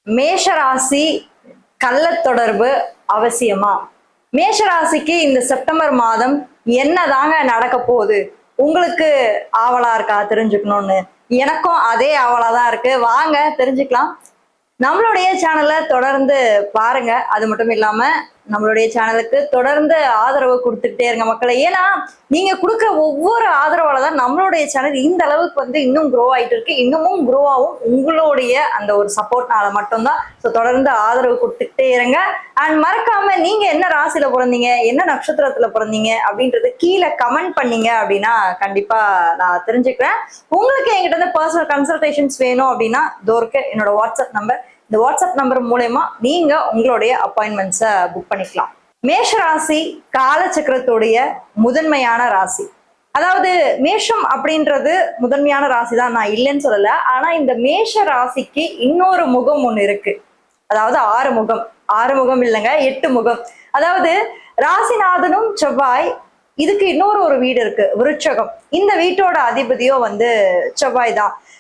மேஷராசி கள்ள தொடர்பு அவசியமா? மேஷராசிக்கு இந்த செப்டம்பர் மாதம் என்னதாங்க நடக்க போகுது? உங்களுக்கு ஆவலா இருக்கா தெரிஞ்சுக்கணும்னு? எனக்கும் அதே ஆவலா தான் இருக்கு. வாங்க தெரிஞ்சுக்கலாம். நம்மளுடைய சேனலை தொடர்ந்து பாருங்க. அது மட்டும் இல்லாம நம்மளுடைய சேனலுக்கு தொடர்ந்து ஆதரவு கொடுத்துட்டே இருங்க மக்களை. ஏன்னா நீங்க கொடுக்குற ஒவ்வொரு ஆதரவால தான் நம்மளுடைய சேனல் இந்த அளவுக்கு இன்னும் க்ரோ ஆயிட்டு இருக்கு. இன்னமும் க்ரோ ஆகும் உங்களுடைய அந்த ஒரு சப்போர்ட்னால மட்டும்தான். ஸோ தொடர்ந்து ஆதரவு கொடுத்துட்டே இருங்க. அண்ட் மறக்காம நீங்க என்ன ராசியில பிறந்தீங்க, என்ன நட்சத்திரத்துல பிறந்தீங்க அப்படின்றது கீழே கமெண்ட் பண்ணீங்க அப்படின்னா கண்டிப்பா நான் தெரிஞ்சுக்கிறேன். உங்களுக்கு என்கிட்ட இருந்து பர்சனல் கன்சல்டேஷன்ஸ் வேணும் அப்படின்னா தோர்க்க என்னோட வாட்ஸ்அப் நம்பர். இந்த வாட்ஸ்அப் நம்பர் மூலயமா நீங்க உங்களுடைய அப்பாயின்மெண்ட்ஸை புக் பண்ணிக்கலாம். மேஷ ராசி காலச்சக்கரத்துடைய முதன்மையான ராசி. அதாவது மேஷம் அப்படின்றது முதன்மையான ராசி தான், நான் இல்லைன்னு சொல்லல. ஆனா இந்த மேஷ ராசிக்கு இன்னொரு முகம் ஒண்ணு இருக்கு. அதாவது 6 முகம். 6 முகம் இல்லைங்க, 8 முகம். அதாவது ராசிநாதனும் செவ்வாய், இதுக்கு இன்னொரு வீடு இருக்கு, விருட்சகம். இந்த வீட்டோட அதிபதியோ செவ்வாய் தான்.